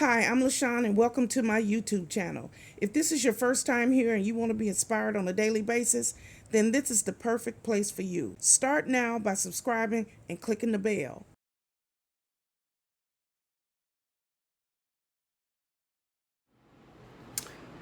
Hi, I'm LaShawn and welcome to my YouTube channel. If this is your first time here and you want to be inspired on a daily basis, then this is the perfect place for you. Start now by subscribing and clicking the bell.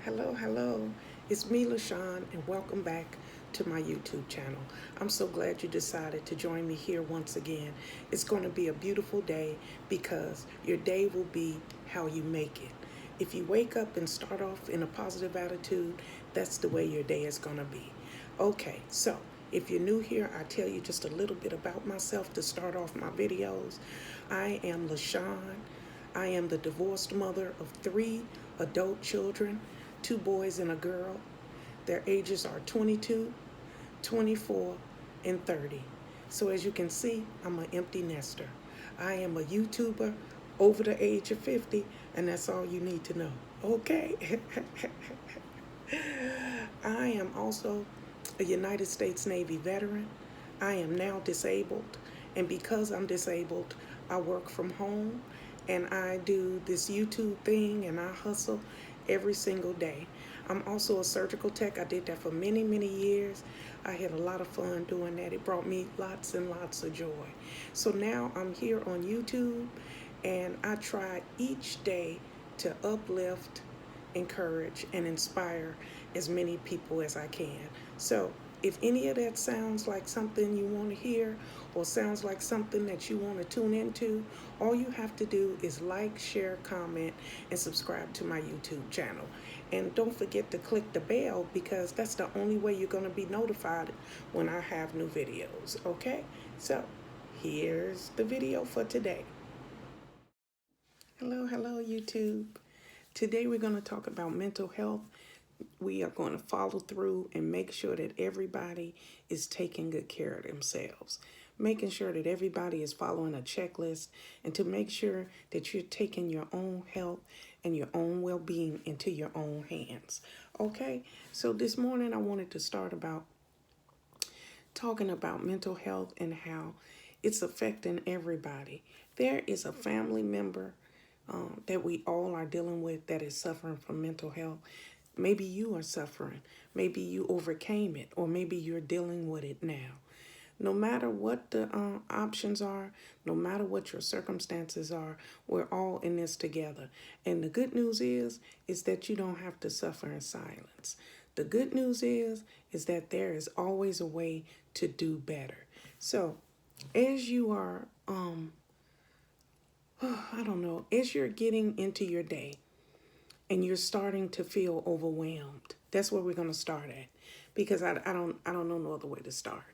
Hello. It's me, LaShawn, and welcome back to my YouTube channel. I'm so glad you decided to join me here once again. It's going to be a beautiful day because your day will be how you make it. If you wake up and start off in a positive attitude, that's the way your day is going to be. Okay, so if you're new here, I tell you just a little bit about myself to start off my videos. I am LaShawn. I am the divorced mother of 3 adult children, 2 boys and a girl. Their ages are 22, 24, and 30. So as you can see, I'm an empty nester. I am a YouTuber over the age of 50, and that's all you need to know. Okay? I am also a United States Navy veteran. I am now disabled, and because I'm disabled, I work from home and I do this YouTube thing and I hustle every single day. I'm also a surgical tech. I did that for many, many years. I had a lot of fun doing that. It brought me lots and lots of joy. So now I'm here on YouTube and I try each day to uplift, encourage, and inspire as many people as I can. So if any of that sounds like something you want to hear or sounds like something that you want to tune into, all you have to do is like, share, comment, and subscribe to my YouTube channel. And don't forget to click the bell because that's the only way you're going to be notified when I have new videos, okay? So here's the video for today. Hello, YouTube. Today we're going to talk about mental health. We are going to follow through and make sure that everybody is taking good care of themselves, making sure that everybody is following a checklist, and to make sure that you're taking your own health and your own well-being into your own hands. Okay, so this morning I wanted to start about talking about mental health and how it's affecting everybody. There is a family member that we all are dealing with that is suffering from mental health. Maybe you are suffering. Maybe you overcame it, or maybe you're dealing with it now. No matter what the options are, no matter what your circumstances are, we're all in this together. And the good news is that you don't have to suffer in silence. The good news is that there is always a way to do better. So, as you are, I don't know, as you're getting into your day, and you're starting to feel overwhelmed. That's where we're going to start at, because I don't know no other way to start.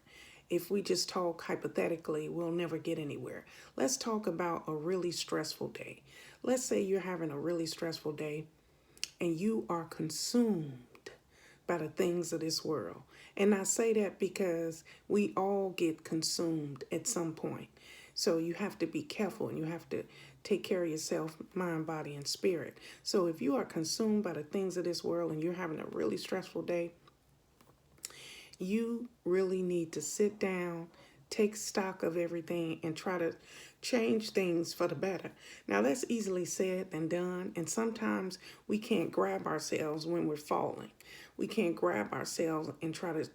If we just talk hypothetically, we'll never get anywhere. Let's talk about a really stressful day. Let's say you're having a really stressful day and you are consumed by the things of this world. And I say that because we all get consumed at some point. So you have to be careful and you have to take care of yourself, mind, body, and spirit. So if you are consumed by the things of this world and you're having a really stressful day, you really need to sit down, take stock of everything, and try to change things for the better. Now, that's easily said than done, and sometimes we can't grab ourselves when we're falling. We can't grab ourselves and try to,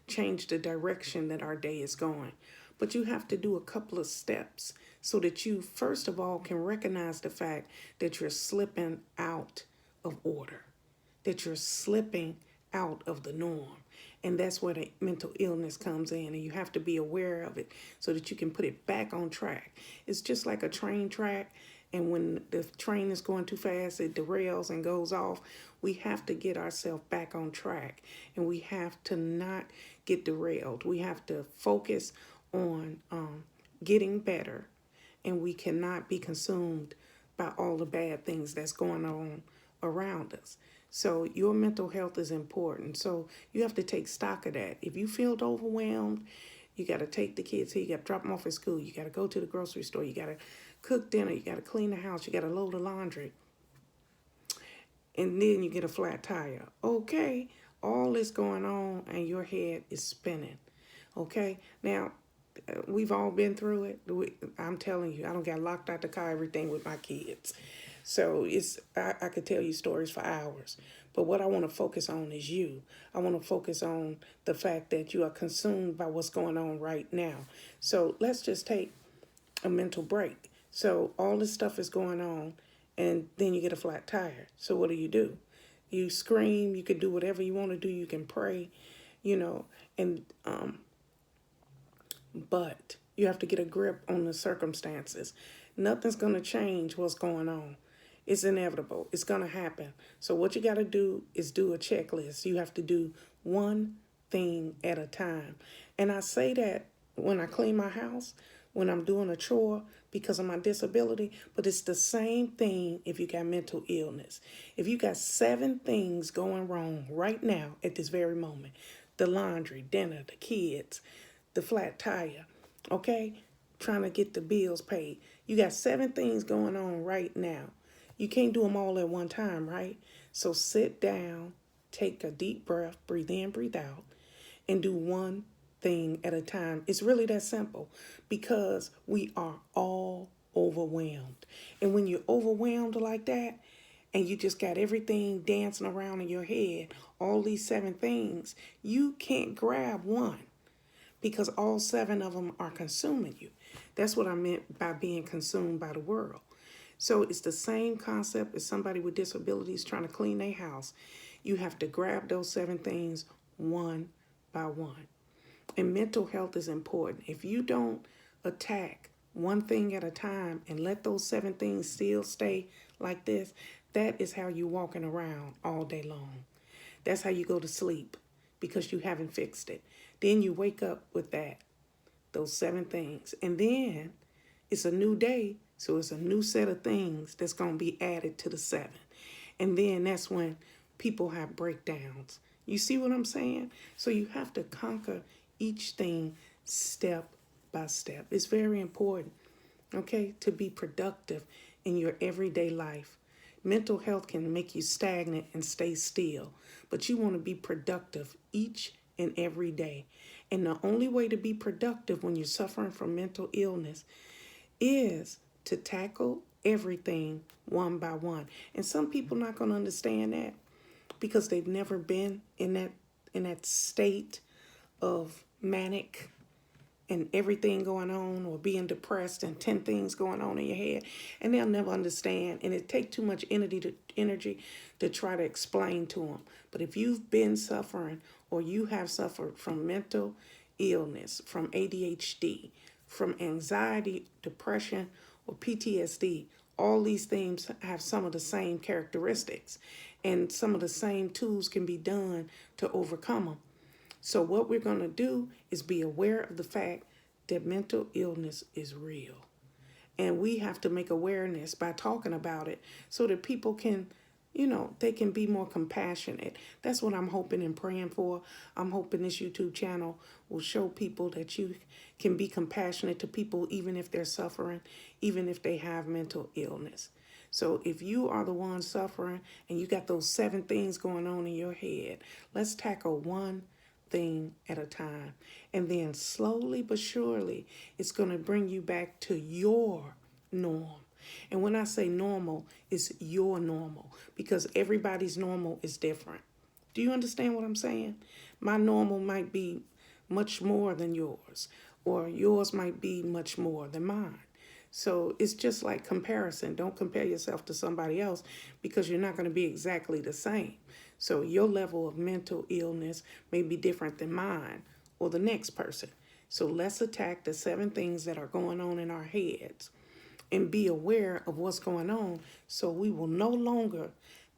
change the direction that our day is going. But you have to do a couple of steps so that you, first of all, can recognize the fact that you're slipping out of order, that you're slipping out of the norm. And that's where the mental illness comes in, and you have to be aware of it so that you can put it back on track. It's just like a train track, and when the train is going too fast, it derails and goes off. We have to get ourselves back on track, and we have to not get derailed. We have to focus on getting better, and we cannot be consumed by all the bad things that's going on around us. So your mental health is important. So you have to take stock of that. If you feel overwhelmed, you got to take the kids here. You got to drop them off at school. You got to go to the grocery store. You got to cook dinner. You got to clean the house. You got to load the laundry. And then you get a flat tire. Okay, all this going on and your head is spinning. Okay, now we've all been through it. I'm telling you, I don't got locked out the car, everything with my kids. So I could tell you stories for hours. But what I want to focus on is you. I want to focus on the fact that you are consumed by what's going on right now. So let's just take a mental break. So all this stuff is going on, and then you get a flat tire. So what do? You scream. You can do whatever you want to do. You can pray, and but you have to get a grip on the circumstances. Nothing's going to change what's going on. It's inevitable. It's going to happen. So what you got to do is do a checklist. You have to do one thing at a time. And I say that when I clean my house, when I'm doing a chore because of my disability, but it's the same thing if you got mental illness. If you got 7 things going wrong right now at this very moment, the laundry, dinner, the kids, the flat tire, okay? Trying to get the bills paid. You got 7 things going on right now. You can't do them all at one time, right? So sit down, take a deep breath, breathe in, breathe out, and do one thing at a time. It's really that simple because we are all overwhelmed. And when you're overwhelmed like that, and you just got everything dancing around in your head, all these 7 things, you can't grab one because all 7 of them are consuming you. That's what I meant by being consumed by the world. So it's the same concept as somebody with disabilities trying to clean their house. You have to grab those 7 things one by one. And mental health is important. If you don't attack one thing at a time and let those 7 things still stay like this, that is how you're walking around all day long. That's how you go to sleep because you haven't fixed it. Then you wake up with those 7 things. And then it's a new day, so it's a new set of things that's going to be added to the 7. And then that's when people have breakdowns. You see what I'm saying? So you have to conquer each thing step by step. It's very important, okay, to be productive in your everyday life. Mental health can make you stagnant and stay still, but you want to be productive each and every day. And the only way to be productive when you're suffering from mental illness is to tackle everything one by one. And some people not going to understand that because they've never been in that state of manic and everything going on, or being depressed and 10 things going on in your head, and they'll never understand. And it takes too much energy to try to explain to them. But if you've been suffering, or you have suffered from mental illness, from ADHD, from anxiety, depression, or PTSD, all these things have some of the same characteristics, and some of the same tools can be done to overcome them. So what we're going to do is be aware of the fact that mental illness is real. And we have to make awareness by talking about it so that people can, they can be more compassionate. That's what I'm hoping and praying for. I'm hoping this YouTube channel will show people that you can be compassionate to people even if they're suffering, even if they have mental illness. So if you are the one suffering and you got those 7 things going on in your head, let's tackle one thing at a time. And then slowly but surely, it's going to bring you back to your norm. And when I say normal, it's your normal because everybody's normal is different. Do you understand what I'm saying? My normal might be much more than yours, or yours might be much more than mine. So it's just like comparison. Don't compare yourself to somebody else because you're not going to be exactly the same. So your level of mental illness may be different than mine or the next person. So let's attack the 7 things that are going on in our heads and be aware of what's going on so we will no longer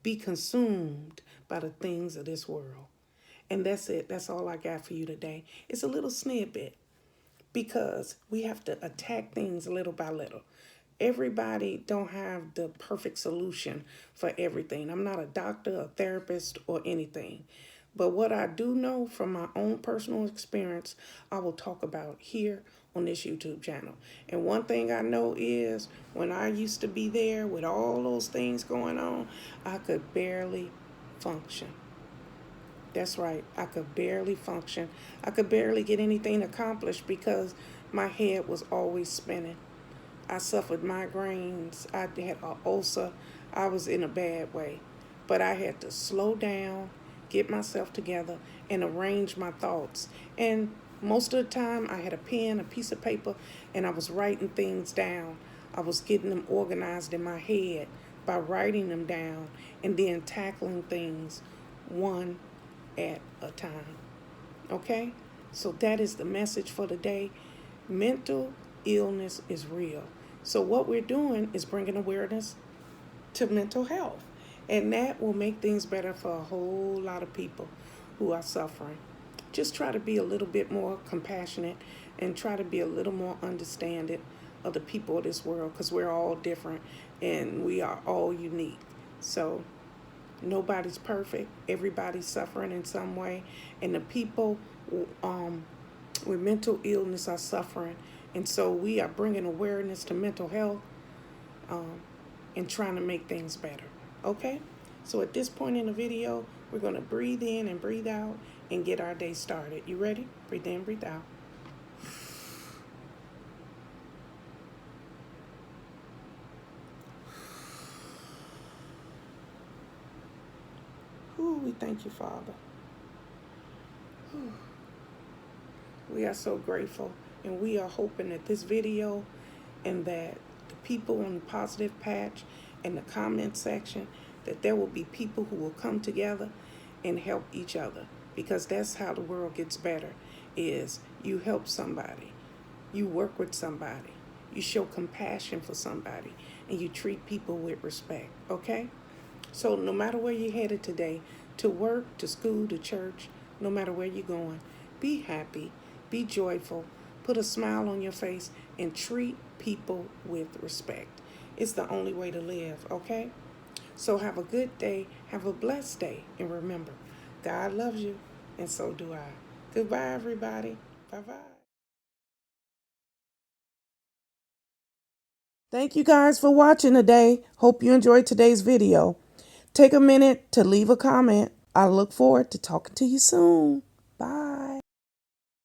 be consumed by the things of this world. And that's it. That's all I got for you today. It's a little snippet because we have to attack things little by little. Everybody don't have the perfect solution for everything. I'm not a doctor, a therapist, or anything. But what I do know from my own personal experience, I will talk about here on this YouTube channel. And one thing I know is when I used to be there with all those things going on, I could barely function. That's right. I could barely function. I could barely get anything accomplished because my head was always spinning. I suffered migraines. I had an ulcer. I was in a bad way. But I had to slow down, get myself together, and arrange my thoughts. And most of the time, I had a pen, a piece of paper, and I was writing things down. I was getting them organized in my head by writing them down and then tackling things one at a time. Okay? So that is the message for today. Mental illness is real. So what we're doing is bringing awareness to mental health. And that will make things better for a whole lot of people who are suffering. Just try to be a little bit more compassionate and try to be a little more understanding of the people of this world, because we're all different and we are all unique. So nobody's perfect. Everybody's suffering in some way. And the people um, with mental illness are suffering. And so we are bringing awareness to mental health um, and trying to make things better. Okay? So at this point in the video, we're going to breathe in and breathe out and get our day started. You ready? Breathe in, breathe out. Ooh, we thank you, Father. Ooh. We are so grateful, and we are hoping that this video and that the people on the positive patch and the comment section, that there will be people who will come together and help each other, because that's how the world gets better, is you help somebody, you work with somebody, you show compassion for somebody, and you treat people with respect. Okay? So no matter where you're headed today, to work, to school, to church, no matter where you're going, be happy, be joyful, put a smile on your face, and treat people with respect. It's the only way to live, okay? So have a good day, have a blessed day, and remember, God loves you, and so do I. Goodbye, everybody. Bye-bye. Thank you guys for watching today. Hope you enjoyed today's video. Take a minute to leave a comment. I look forward to talking to you soon. Bye.